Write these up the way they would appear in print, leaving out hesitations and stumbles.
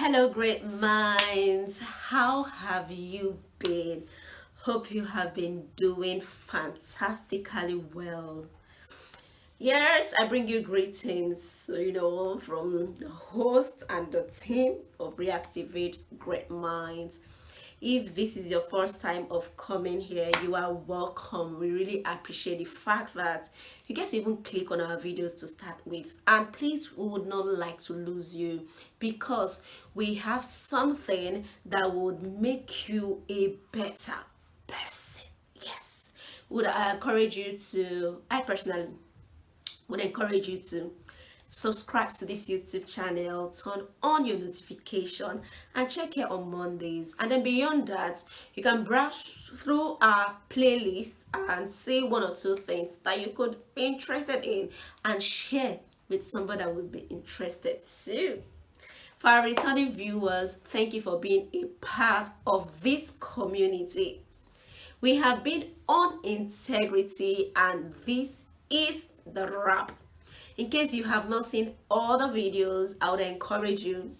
Hello, great minds. How have you been? Hope you have been doing fantastically well. Yes, I bring you greetings, from the host and the team of Reactivate Great Minds. If this is your first time of coming here, you are welcome. We really appreciate the fact that you get to even click on our videos to start with. And please, we would not like to lose you because we have something that would make you a better person. Yes. Would I encourage you to, I personally would encourage you to subscribe to this YouTube channel, turn on your notification, and check here on Mondays. And then beyond that, you can browse through our playlist and see one or two things that you could be interested in and share with somebody that would be interested too. For our returning viewers, thank you for being a part of this community. We have been on integrity, and this is the wrap. In case you have not seen all the videos, I would encourage you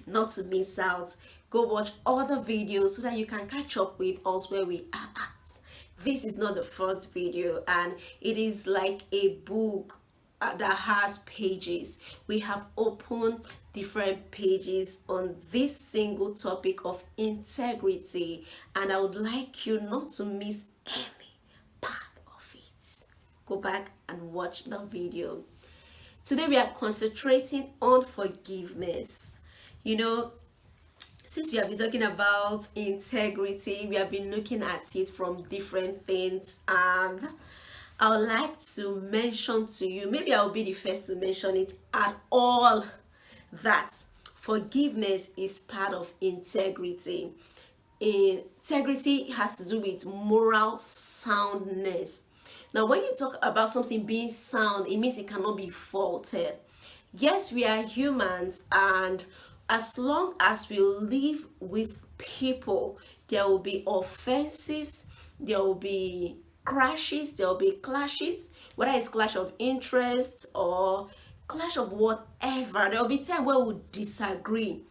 not to miss out. Go watch all the videos so that you can catch up with us where we are at. This is not the first video, and it is like a book that has pages. We have opened different pages on this single topic of integrity, and I would like you not to miss any part of it. Go back and watch the video. Today we are concentrating on forgiveness. Since we have been talking about integrity, we have been looking at it from different things, and I would like to mention to you, maybe I'll be the first to mention it at all, that forgiveness is part of integrity. Integrity has to do with moral soundness. Now, when you talk about something being sound, it means it cannot be faulted. Yes, we are humans, and as long as we live with people, there will be offenses, there will be crashes, there will be clashes, whether it's clash of interest or clash of whatever. There will be time where we disagree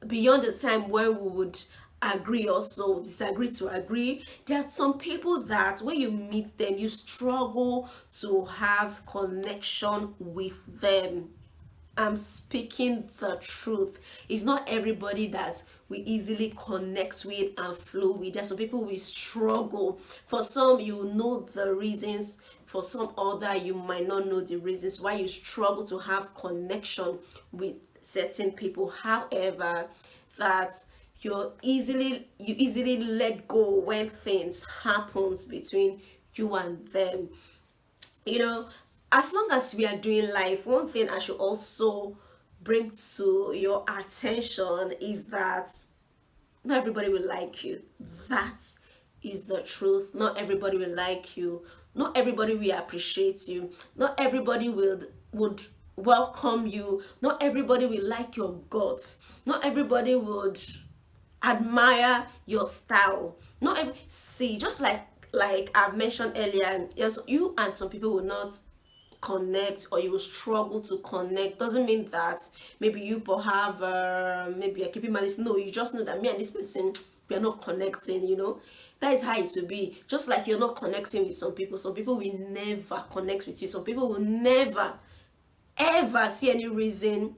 beyond the time where we would agree, also disagree to agree. There are some people that when you meet them, you struggle to have connection with them. I'm speaking the truth. It's not everybody that we easily connect with and flow with. There's some people we struggle. For some, you know the reasons. For some other, you might not know the reasons why you struggle to have connection with certain people. However, that you easily let go when things happens between you and them. As long as we are doing life, one thing I should also bring to your attention is that not everybody will like you. That is the truth. Not everybody will like you. Not everybody will appreciate you. Not everybody would welcome you. Not everybody will like your guts. Not everybody would admire your style. Not every see, just like I've mentioned earlier, yes, you and some people will not connect, or you will struggle to connect. Doesn't mean that maybe you have maybe a keeping malice. No, you just know that me and this person, we are not connecting. That is how it will be. Just like you're not connecting with some people will never connect with you. Some people will never ever see any reason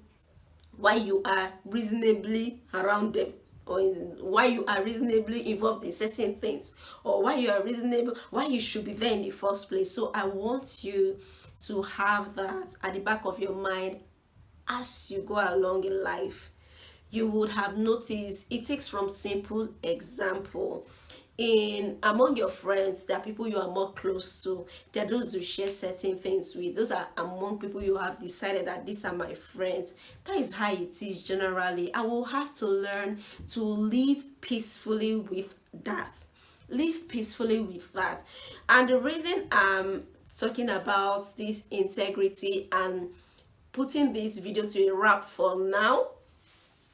why you are reasonably around them, or why you are reasonably involved in certain things, or why you are reasonable, why you should be there in the first place. So I want you to have that at the back of your mind as you go along in life. You would have noticed it takes from simple example. In among your friends, there are people you are more close to. There are those you share certain things with. Those are among people you have decided that these are my friends. That is how it is generally. I will have to learn to live peacefully with that. Live peacefully with that. And the reason I'm talking about this integrity and putting this video to a wrap for now,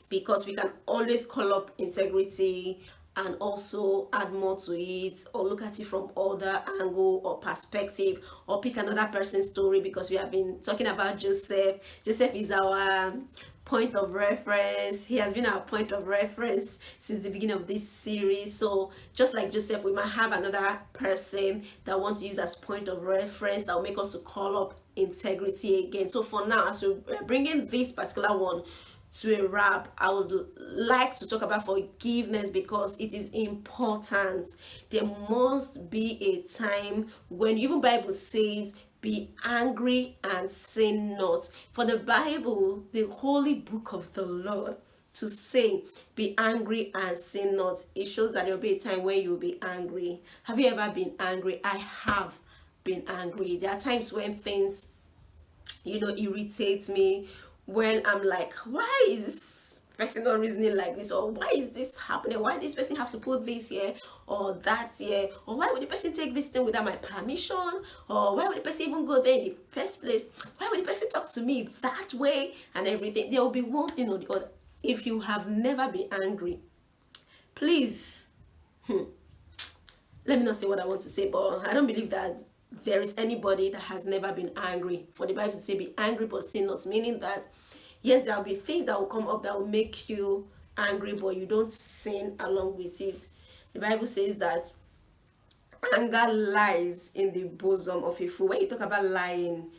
because we can always call up integrity and also add more to it, or look at it from other angle or perspective, or pick another person's story, because we have been talking about Joseph. Joseph is our point of reference. He has been our point of reference since the beginning of this series. So just like Joseph, we might have another person that wants to use as point of reference that will make us to call up integrity again. So for now, as we're bringing this particular one to a wrap, I would like to talk about forgiveness because it is important. There must be a time when even Bible says be angry and sin not. For the Bible, the holy book of the Lord, to say be angry and sin not, it shows that there will be a time when you'll be angry. Have you ever been angry? I have been angry. There are times when things irritates me, when I'm like, why is this person not reasoning like this, or why is this happening, why this person have to put this here or that here, or why would the person take this thing without my permission, or why would the person even go there in the first place, why would the person talk to me that way, and everything. There will be one thing or the other. If you have never been angry, please, let me not say what I want to say, but I don't believe that there is anybody that has never been angry. For the Bible to say be angry but sin not, meaning that yes, there will be things that will come up that will make you angry, but you don't sin along with it. The Bible says that anger lies in the bosom of a fool. When you talk about lying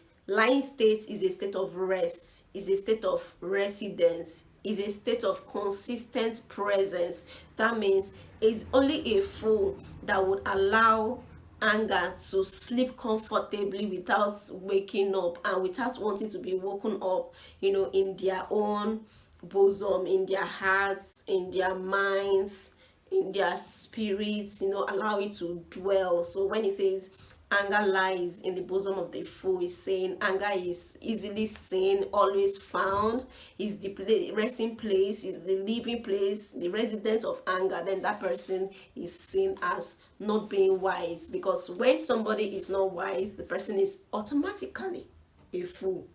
state is a state of rest, is a state of residence, is a state of consistent presence. That means it's only a fool that would allow anger to sleep comfortably without waking up and without wanting to be woken up, in their own bosom, in their hearts, in their minds, in their spirits, allow it to dwell. So when it says anger lies in the bosom of the fool, is saying anger is easily seen, always found, is the resting place, is the living place, the residence of anger. Then that person is seen as not being wise, because when somebody is not wise, the person is automatically a fool.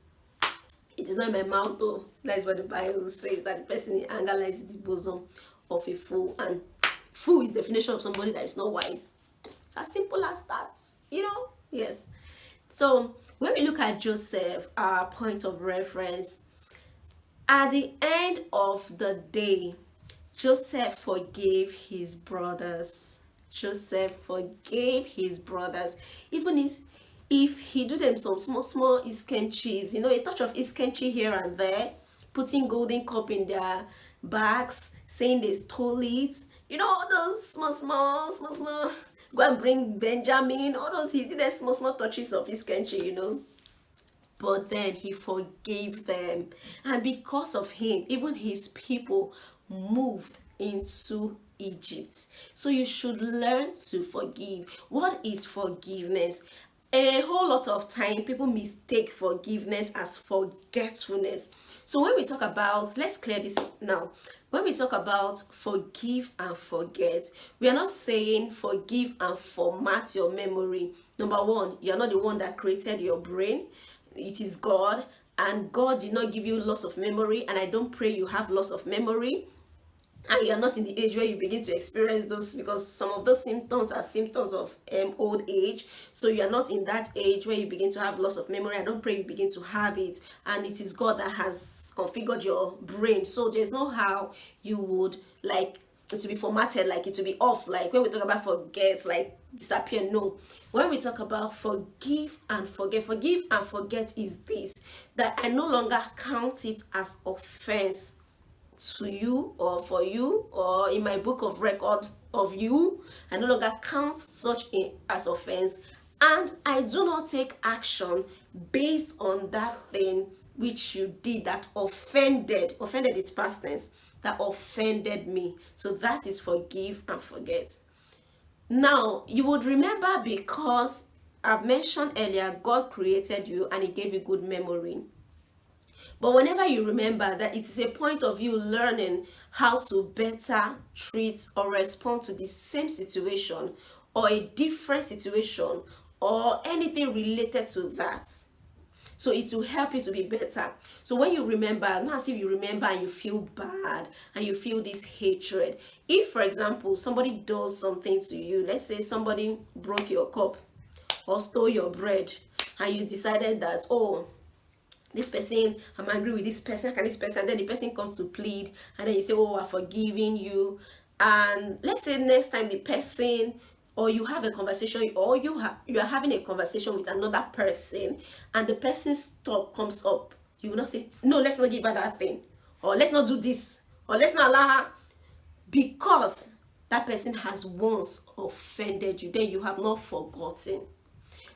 It is not in my mouth though. That is what the Bible says, that the person in anger lies in the bosom of a fool. And fool is the definition of somebody that is not wise. It's as simple as that. Yes. So when we look at Joseph, our point of reference, at the end of the day, Joseph forgave his brothers. Joseph forgave his brothers, even if he do them some small iskenchis, a touch of iskenchi here and there, putting golden cup in their bags, saying they stole it, all those small, go and bring Benjamin, all those, he did small touches of iskenchi, but then he forgave them, and because of him, even his people moved into Egypt. So you should learn to forgive. What is forgiveness? A whole lot of time people mistake forgiveness as forgetfulness. So when we talk about, let's clear this now. When we talk about forgive and forget, we are not saying forgive and format your memory. Number one, you are not the one that created your brain. It is God, and God did not give you loss of memory, and I don't pray you have loss of memory. And you're not in the age where you begin to experience those, because some of those symptoms are symptoms of old age. So you're not in that age where you begin to have loss of memory. I don't pray you begin to have it, and it is God that has configured your brain. So there's no how you would like it to be formatted, like it to be off, like when we talk about forget, like disappear. No, when we talk about forgive and forget is this, that I no longer count it as offense to you or for you, or in my book of record of you. I no longer count such as offense, and I do not take action based on that thing which you did that offended its past tense, that offended me. So that is forgive and forget. Now you would remember, because I've mentioned earlier, God created you and he gave you good memory. But whenever you remember that, it is a point of you learning how to better treat or respond to the same situation or a different situation or anything related to that. So it will help you to be better. So when you remember, not as if you remember and you feel bad and you feel this hatred. If, for example, somebody does something to you, let's say somebody broke your cup or stole your bread, and you decided that, oh, this person, I'm angry with this person, can this person, and then the person comes to plead, and then you say, oh, I'm forgiving you. And let's say next time the person, or you have a conversation, or you are having a conversation with another person, and the person's talk comes up, you will not say, no, let's not give her that thing, or let's not do this, or let's not allow her, because that person has once offended you. Then you have not forgotten.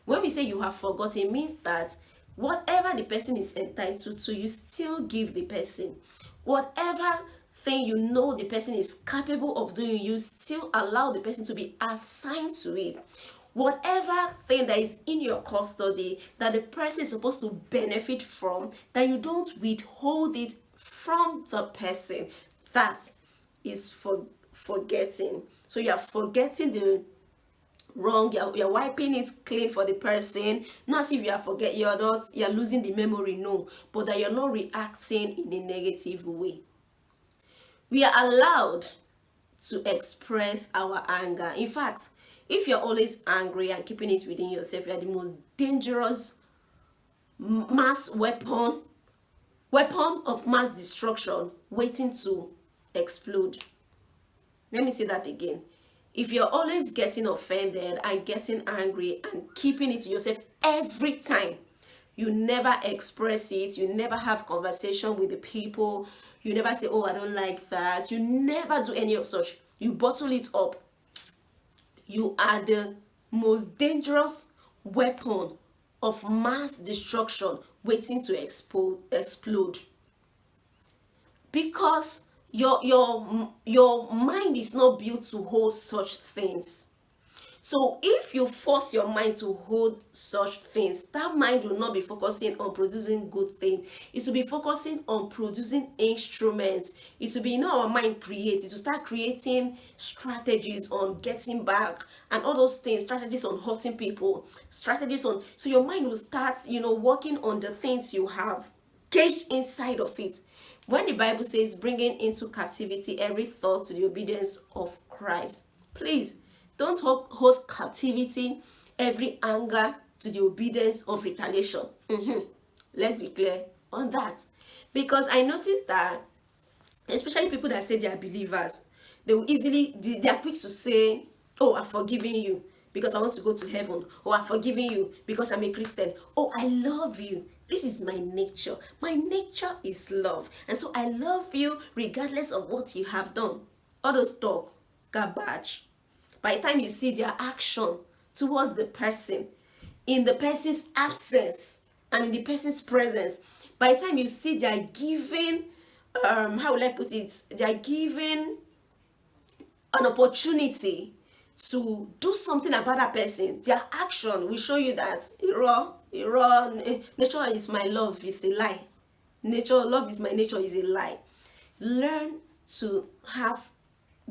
When we say you have forgotten, it means that whatever the person is entitled to, you still give the person. Whatever thing you know the person is capable of doing, you still allow the person to be assigned to it. Whatever thing that is in your custody that the person is supposed to benefit from, that you don't withhold it from the person, that is forgetting. So you are forgetting the wrong, you're wiping it clean for the person, not as if you're losing the memory, no, but that you're not reacting in a negative way. We are allowed to express our anger. In fact, if you're always angry and keeping it within yourself, you're the most dangerous mass weapon of mass destruction waiting to explode. Let me say that again. If you're always getting offended and getting angry and keeping it to yourself every time, you never express it, you never have conversation with the people, you never say, oh, I don't like that, you never do any of such, you bottle it up, you are the most dangerous weapon of mass destruction waiting to explode. Because your mind is not built to hold such things. So if you force your mind to hold such things, that mind will not be focusing on producing good things. It will be focusing on producing instruments. It will be, our mind creates. It will start creating strategies on getting back and all those things, strategies on hurting people, strategies on, so your mind will start, working on the things you have caged inside of it. When the Bible says bringing into captivity every thought to the obedience of Christ, please don't hold captivity every anger to the obedience of retaliation. Let's be clear on that. Because I noticed that, especially people that say they are believers, they are quick to say, oh, I've forgiven you because I want to go to heaven. Oh, I've forgiven you because I'm a Christian. Oh, I love you. This is my nature. My nature is love. And so I love you regardless of what you have done. All those talk, garbage. By the time you see their action towards the person, in the person's absence and in the person's presence, by the time you see they are giving, how will I put it? They are giving an opportunity to do something about that person. Their action will show you that nature is my love is a lie. Love is my nature is a lie. Learn to have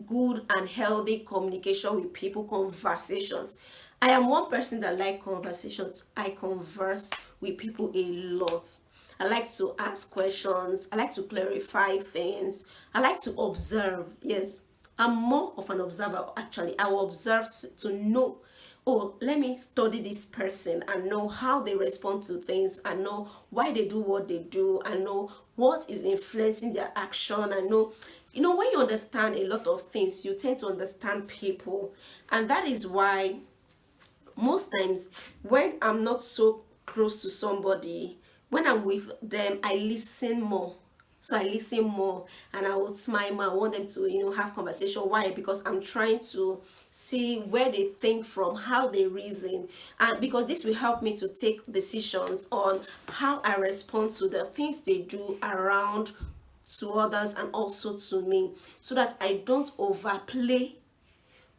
good and healthy communication with people, conversations. I am one person that like conversations. I converse with people a lot. I like to ask questions. I like to clarify things. I like to observe. Yes, I'm more of an observer, actually. I will observe to know, oh, let me study this person and know how they respond to things, and know why they do what they do, and know what is influencing their action, and know, when you understand a lot of things, you tend to understand people. And that is why most times when I'm not so close to somebody, when I'm with them, I listen more. So I listen more and I will smile more. I want them to, have conversation. Why? Because I'm trying to see where they think from, how they reason. And because this will help me to take decisions on how I respond to the things they do around to others and also to me, so that I don't overplay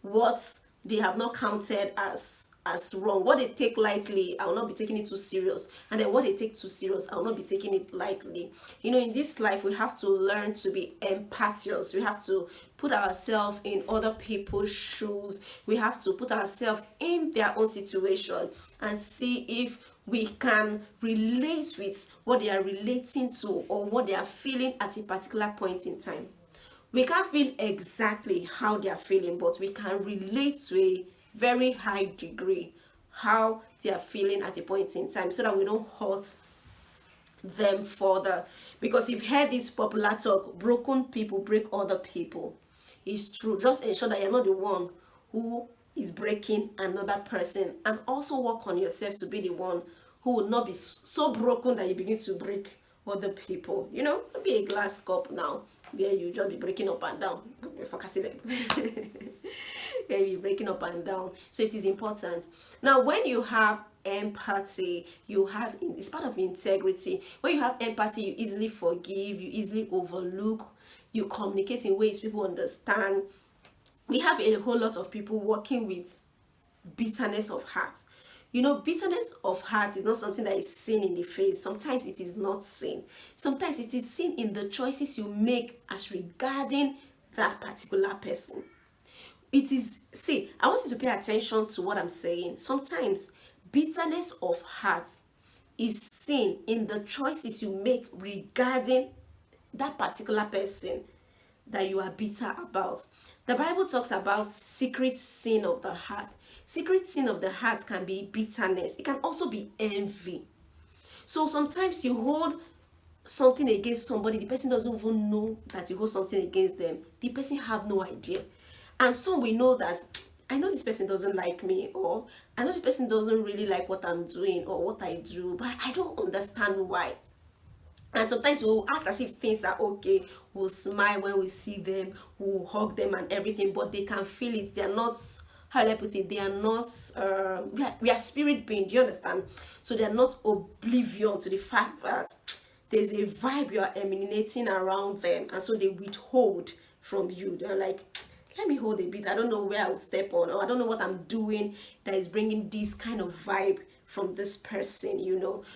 what they have not counted as wrong. What they take lightly, I will not be taking it too serious, and then what they take too serious, I will not be taking it lightly. In this life, we have to learn to be empathious. We have to put ourselves in other people's shoes. We have to put ourselves in their own situation and see if we can relate with what they are relating to or what they are feeling at a particular point in time. We can't feel exactly how they are feeling, but we can relate to a very high degree how they are feeling at a point in time, so that we don't hurt them further. Because you've heard this popular talk, broken people break other people. It's true. Just ensure that you're not the one who is breaking another person, and also work on yourself to be the one who will not be so broken that you begin to break other people. Don't be a glass cup now where you just be breaking up and down. Yeah, be breaking up and down. So it is important. Now, when you have empathy, it's part of integrity. When you have empathy, you easily forgive, you easily overlook, you communicate in ways people understand. We have a whole lot of people working with bitterness of heart. Bitterness of heart is not something that is seen in the face. Sometimes it is not seen. Sometimes it is seen in the choices you make as regarding that particular person. I want you to pay attention to what I'm saying. Sometimes bitterness of heart is seen in the choices you make regarding that particular person that you are bitter about. The Bible talks about secret sin of the heart. Secret sin of the heart can be bitterness. It can also be envy. So sometimes you hold something against somebody, the person doesn't even know that you hold something against them. The person have no idea. And some we know that, I know this person doesn't like me, or I know the person doesn't really like what I'm doing or what I do, but I don't understand why. And sometimes we'll act as if things are okay. We'll smile when we see them, we'll hug them and everything, but they can feel it. They are not, how I put it, they are not, we are spirit being, do you understand? So they are not oblivious to the fact that there's a vibe you are emanating around them, and so they withhold from you. They're like, let me hold a bit. I don't know where I'll step on, or I don't know what I'm doing that is bringing this kind of vibe from this person.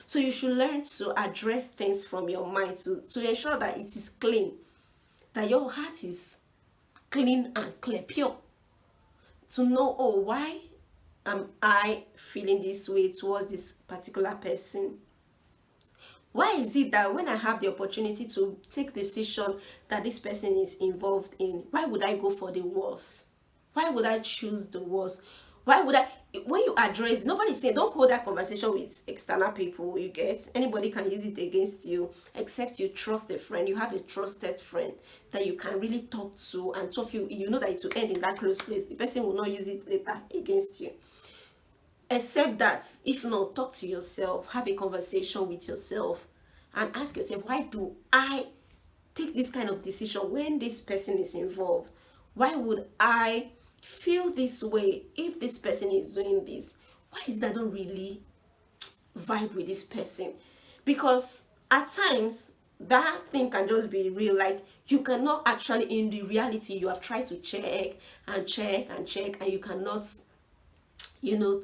So you should learn to address things from your mind to ensure that it is clean, that your heart is clean and clear, pure, to know, oh, why am I feeling this way towards this particular person? Why is it that when I have the opportunity to take decision that this person is involved in, why would I go for the worst? Why would I choose the worst? Why would I? When you address, nobody's saying don't hold that conversation with external people. You get, anybody can use it against you, except you trust a friend. You have a trusted friend that you can really talk to, and so if you know that it will end in that close place. The person will not use it later against you. Except that, if not, talk to yourself, have a conversation with yourself, and ask yourself, why do I take this kind of decision when this person is involved? Why would I feel this way if this person is doing this? Why is that I don't really vibe with this person? Because at times that thing can just be real. Like, you cannot actually, in the reality, you have tried to check and check and check, and you cannot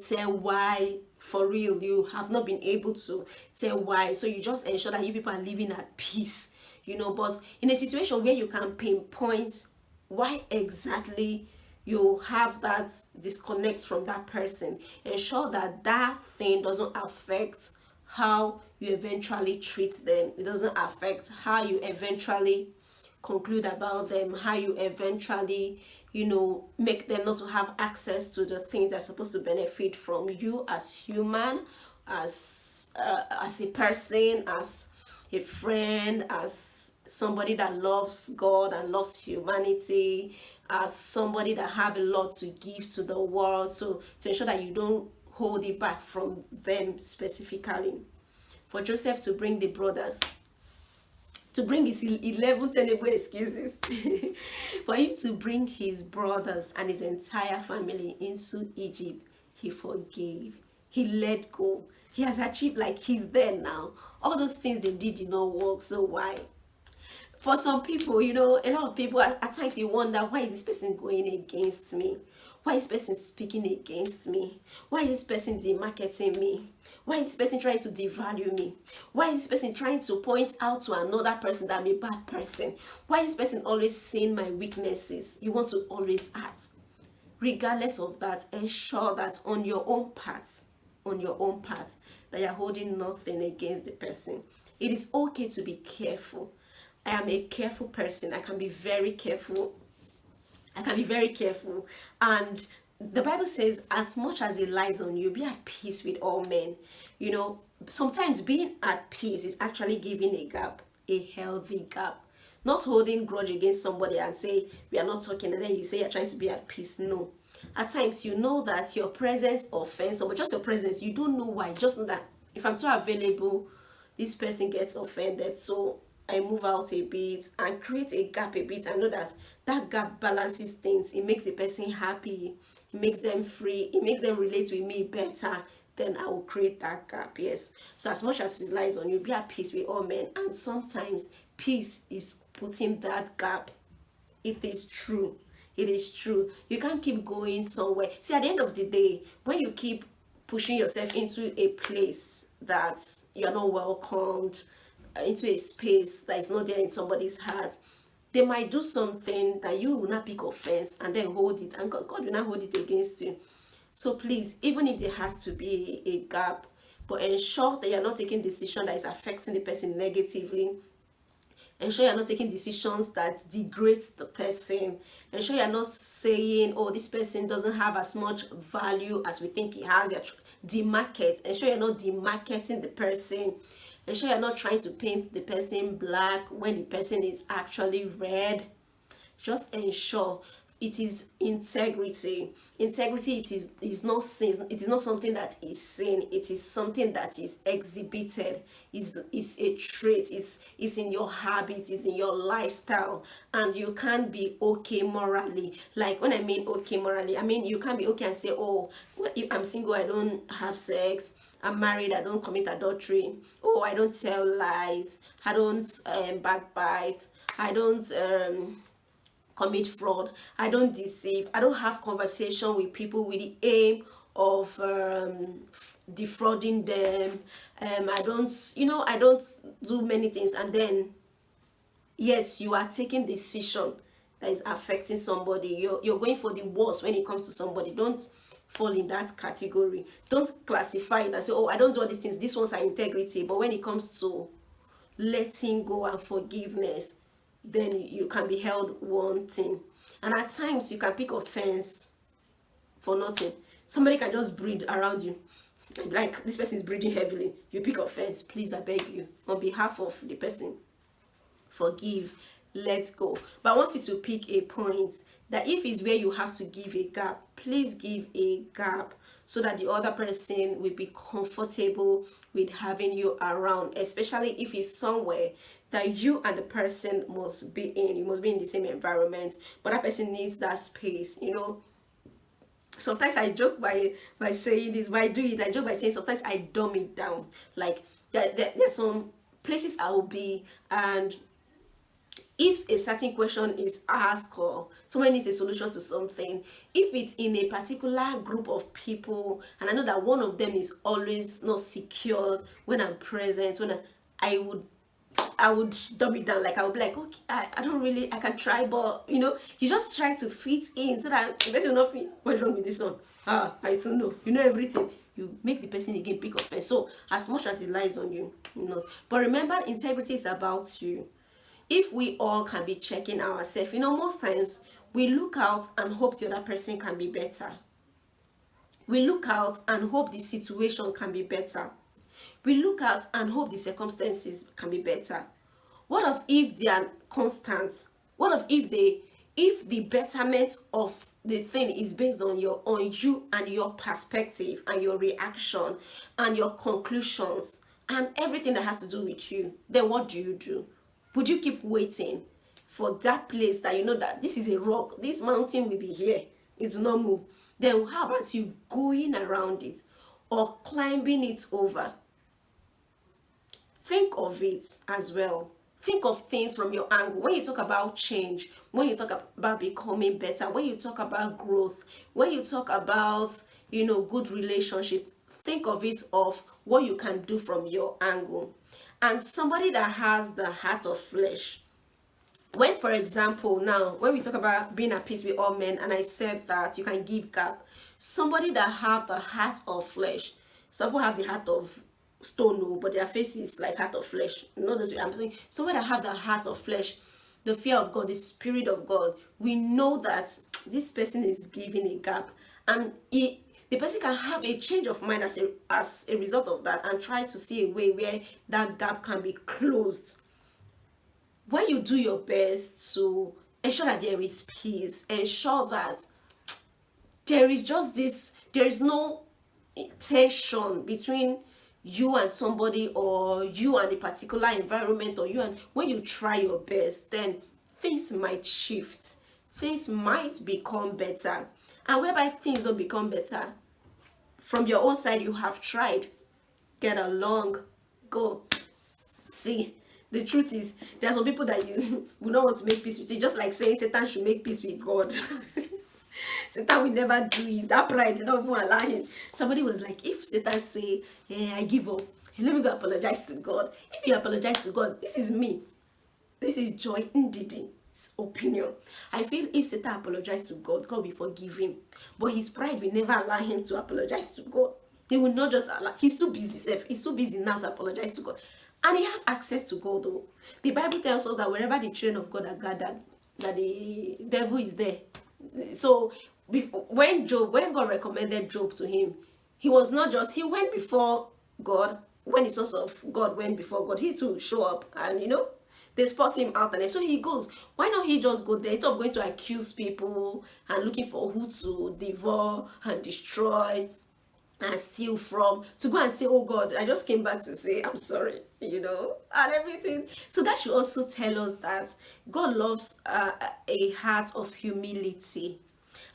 tell why. For real, you have not been able to tell why. So you just ensure that you people are living at peace, but in a situation where you can pinpoint why exactly you have that disconnect from that person, ensure that that thing doesn't affect how you eventually treat them. It doesn't affect how you eventually conclude about them, how you eventually make them not to have access to the things that are supposed to benefit from you as human, as a person, as a friend, as somebody that loves God and loves humanity, as somebody that have a lot to give to the world. So to ensure that you don't hold it back from them specifically. For Joseph to bring the brothers, to bring his 11 tenable excuses for him to bring his brothers and his entire family into Egypt, he forgave, he let go, he has achieved, like, he's there now. All those things they did not work. So why? For some people, a lot of people, at times you wonder, why is this person going against me? Why is this person speaking against me? Why is this person demarketing me? Why is this person trying to devalue me? Why is this person trying to point out to another person that I'm a bad person? Why is this person always seeing my weaknesses? You want to always ask. Regardless of that, ensure that on your own part, that you're holding nothing against the person. It is okay to be careful. I am a careful person. I can be very careful. And the Bible says, as much as it lies on you, be at peace with all men. Sometimes being at peace is actually giving a gap, a healthy gap. Not holding grudge against somebody and say we are not talking, and then you say you're trying to be at peace. No. At times you know that your presence offends someone, just your presence. You don't know why. Just know that if I'm too available, this person gets offended. So I move out a bit and create a gap a bit. I know that that gap balances things. It makes the person happy. It makes them free. It makes them relate with me better. Then I will create that gap. Yes. So as much as it lies on you, be at peace with all men. And sometimes peace is putting that gap. It is true. It is true. You can't keep going somewhere. See, at the end of the day, when you keep pushing yourself into a place that you're not welcomed, into a space that is not there in somebody's heart, they might do something that you will not pick offense and then hold it, and God will not hold it against you. So please, even if there has to be a gap, but ensure that you're not taking decision that is affecting the person negatively. Ensure you're not taking decisions that degrade the person. Ensure you're not saying, oh, this person doesn't have as much value as we think he has. You're demarket. Ensure you're not demarketing the person. Ensure you're not trying to paint the person black when the person is actually red. Just ensure it is integrity. Integrity, it is not sin. It is not something that is seen. It is something that is exhibited. Is a trait. Is in your habits. Is in your lifestyle. And you can't be okay morally. Like when I mean okay morally, I mean you can't be okay and say, oh, if I'm single, I don't have sex. I'm married, I don't commit adultery. Oh, I don't tell lies. I don't backbite. I don't commit fraud. I don't deceive. I don't have conversation with people with the aim of defrauding them. I don't, I don't do many things, and then yet you are taking decision that is affecting somebody. You're going for the worst when it comes to somebody. Don't fall in that category. Don't classify it and say, oh, I don't do all these things. These ones are integrity. But when it comes to letting go and forgiveness, then you can be held wanting. And at times you can pick offense for nothing. Somebody can just breathe around you, like this person is breathing heavily. You pick offense. Please, I beg you, on behalf of the person, forgive, let go. But I want you to pick a point that if it's where you have to give a gap, please give a gap so that the other person will be comfortable with having you around, especially if it's somewhere that you and the person must be in. You must be in the same environment, but that person needs that space. Sometimes I joke by saying this, but I do it. I joke by saying sometimes I dumb it down. Like there's some places I will be, and if a certain question is asked or someone needs a solution to something, if it's in a particular group of people, and I know that one of them is always not secured when I'm present, I would dumb it down. Like I would be like, okay, I don't really, I can try, but you just try to fit in so that the person will not feel, what's wrong with this one? I don't know. You know everything. You make the person again pick offense. So as much as it lies on you, But remember, integrity is about you. If we all can be checking ourselves, most times we look out and hope the other person can be better. We look out and hope the situation can be better. We look out and hope the circumstances can be better. What if they are constant? What if the betterment of the thing is based on you and your perspective and your reaction and your conclusions and everything that has to do with you? Then what do? Would you keep waiting for that place that you know that this is a rock, this mountain will be here, it will not move? Then how about you going around it or climbing it over? Think of it as well. Think of things from your angle. When you talk about change, when you talk about becoming better, when you talk about growth, when you talk about, good relationships, think of it of what you can do from your angle. And somebody that has the heart of flesh, when, for example, now, when we talk about being at peace with all men, and I said that you can give gap, somebody that have the heart of flesh, some people have the heart of stone, but their face is like heart of flesh. I'm saying somebody that have the heart of flesh, the fear of God, the spirit of God, we know that this person is giving a gap, and the the person can have a change of mind as a result of that, and try to see a way where that gap can be closed. When you do your best to ensure that there is peace, ensure that there is no tension between you and somebody, or you and a particular environment, or you and, when you try your best, then things might shift, things might become better. And whereby things don't become better, from your own side, you have tried, get along, go. See, the truth is, there are some people that you will not want to make peace with. You just like saying Satan should make peace with God. Satan will never do it. That pride will not even allow him. Somebody was like, if Satan say, I give up, let me go apologize to God. If you apologize to God, this is me. This is Joy Ndidi's opinion. I feel if Satan apologized to God, God will forgive him. But his pride will never allow him to apologize to God. He will not just allow. He's too busy. He's too busy now to apologize to God. And he have access to God though. The Bible tells us that wherever the children of God are gathered, that the devil is there. So when God recommended Job to him, he was not just, he went before God. When the source of God went before God, he too show up, and they spot him out, and so he goes. Why not he just go there, instead of going to accuse people and looking for who to devour and destroy and steal from, to go and say, oh God, I just came back to say I'm sorry, and everything. So that should also tell us that God loves a heart of humility.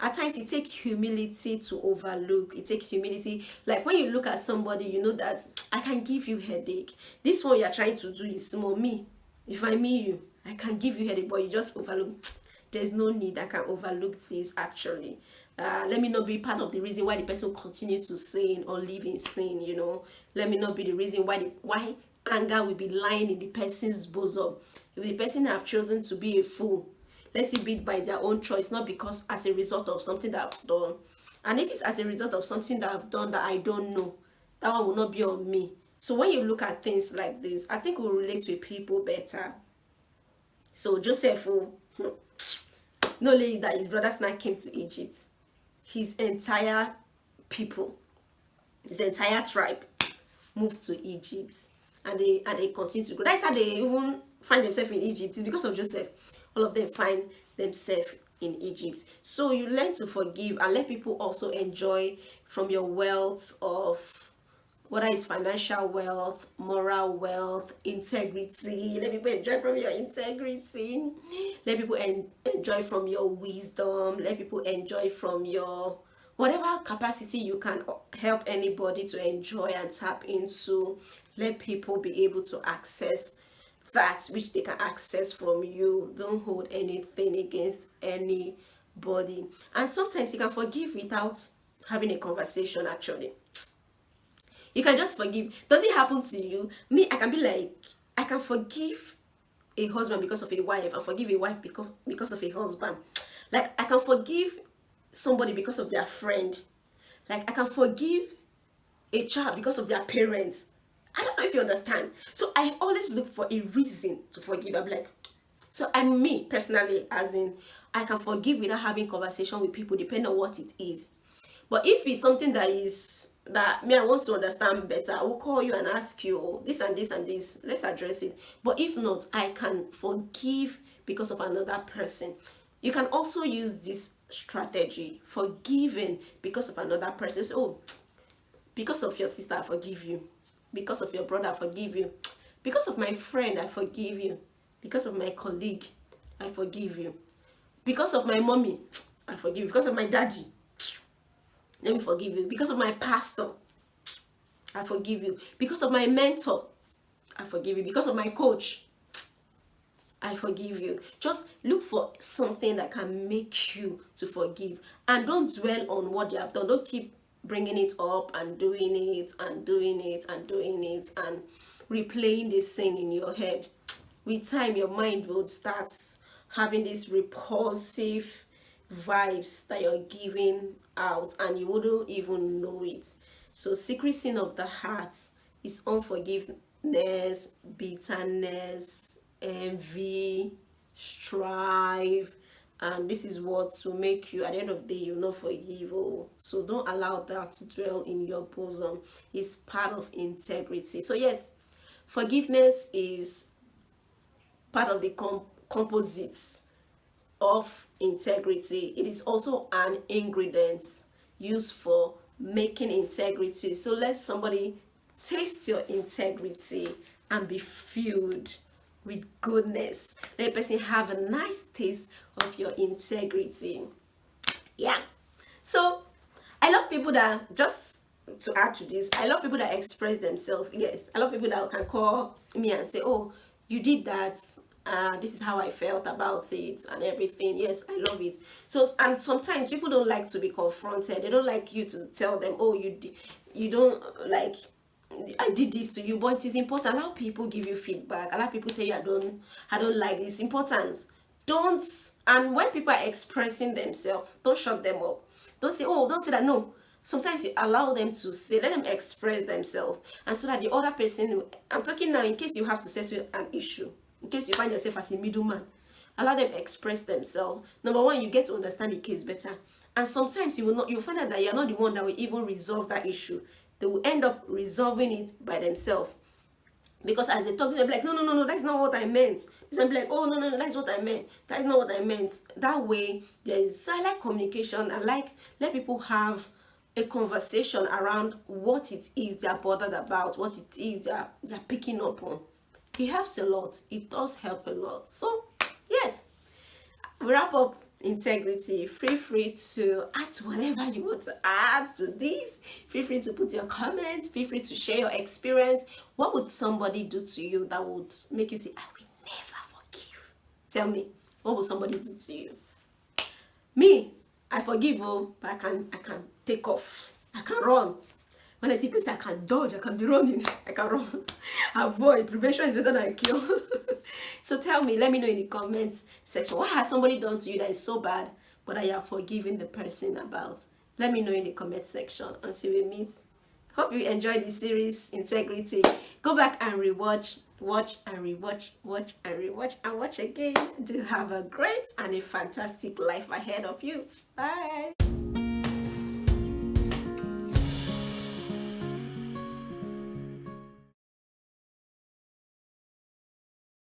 At times it takes humility to overlook. It takes humility, like when you look at somebody, you know that I can give you headache, this one you're trying to do is small. Me, if I meet you, I can give you headache, but you just overlook. There's no need. I can overlook this actually. Let me not be part of the reason why the person continue to sin or live in sin. Let me not be the reason why anger will be lying in the person's bosom. If the person have chosen to be a fool, let it be by their own choice, not because as a result of something that I've done. And if it's as a result of something that I've done that I don't know, that one will not be on me. So when you look at things like this, I think we'll relate with people better. So Joseph, no lady that his brothers now came to Egypt. His entire people, his entire tribe moved to Egypt, and they continue to grow. That's how they even find themselves in Egypt. It's because of Joseph. All of them find themselves in Egypt. So you learn to forgive and let people also enjoy from your wealth of, whether it's financial wealth, moral wealth, integrity. Let people enjoy from your integrity. Let people enjoy from your wisdom. Let people enjoy from your whatever capacity you can help anybody to enjoy and tap into. Let people be able to access that which they can access from you. Don't hold anything against anybody. And sometimes you can forgive without having a conversation actually. You can just forgive. Does it happen to you? Me, I can be like, I can forgive a husband because of a wife, and forgive a wife because of a husband. Like, I can forgive somebody because of their friend. Like, I can forgive a child because of their parents. I don't know if you understand. So I always look for a reason to forgive. I'm like, so I'm me personally, as in, I can forgive without having conversation with people, depending on what it is. But if it's something that me, I want to understand better, I will call you and ask you, oh, this and this and this, let's address it. But if not, I can forgive because of another person. You can also use this strategy, forgiving because of another person. So, oh, because of your sister, I forgive you. Because of your brother, I forgive you. Because of my friend, I forgive you. Because of my colleague, I forgive you. Because of my mommy, I forgive you. Because of my daddy, let me forgive you. Because of my pastor, I forgive you. Because of my mentor, I forgive you. Because of my coach, I forgive you. Just look for something that can make you to forgive. And don't dwell on what they have done. Don't keep bringing it up and doing it and doing it and doing it and replaying this thing in your head. With time, your mind will start having these repulsive vibes that you're giving out, and you wouldn't even know it. So secret sin of the heart is unforgiveness, bitterness, envy, strife, and this is what will make you, at the end of the day, you not forgive. Oh, so don't allow that to dwell in your bosom. It's part of integrity. So yes, forgiveness is part of the composites of integrity. It is also an ingredient used for making integrity. So let somebody taste your integrity and be filled with goodness. Let a person have a nice taste of your integrity. Yeah. So I love people that, just to add to this, I love people that express themselves. Yes, I love people that can call me and say, oh, you did that. This is how I felt about it and everything. Yes, I love it. So, and sometimes people don't like to be confronted. They don't like you to tell them, oh, you don't like, I did this to you. But it is important. Allow people give you feedback. Allow people tell you, I don't like this. It's important. Don't, and when people are expressing themselves, don't shut them up. Don't say, oh, don't say that. No. Sometimes you allow them to say, let them express themselves. And so that the other person, I'm talking now in case you have to settle an issue, in case you find yourself as a middleman, allow them express themselves. Number one, you get to understand the case better. And sometimes you'll find out that you're not the one that will even resolve that issue. They will end up resolving it by themselves. Because as they talk to them, like, no, that's not what I meant. They'll be like, oh, no, that's what I meant. That is not what I meant. That way, so I like communication. I like, let people have a conversation around what it is they're bothered about, what it is they're picking up on. It helps a lot. It does help a lot. So, yes, we wrap up integrity. Feel free to add whatever you want to add to this. Feel free to put your comments. Feel free to share your experience. What would somebody do to you that would make you say, I will never forgive? Tell me, what would somebody do to you? Me, I forgive, oh, but I can take off. I can run. When I see people, I can dodge, I can be running, I can run. Avoid. Prevention is better than cure. So tell me, let me know in the comments section. What has somebody done to you that is so bad, but that you are forgiving the person about? Let me know in the comment section. Until we meet. Hope you enjoyed this series, Integrity. Go back and rewatch, watch and rewatch, watch and rewatch, and watch again. Do have a great and a fantastic life ahead of you. Bye.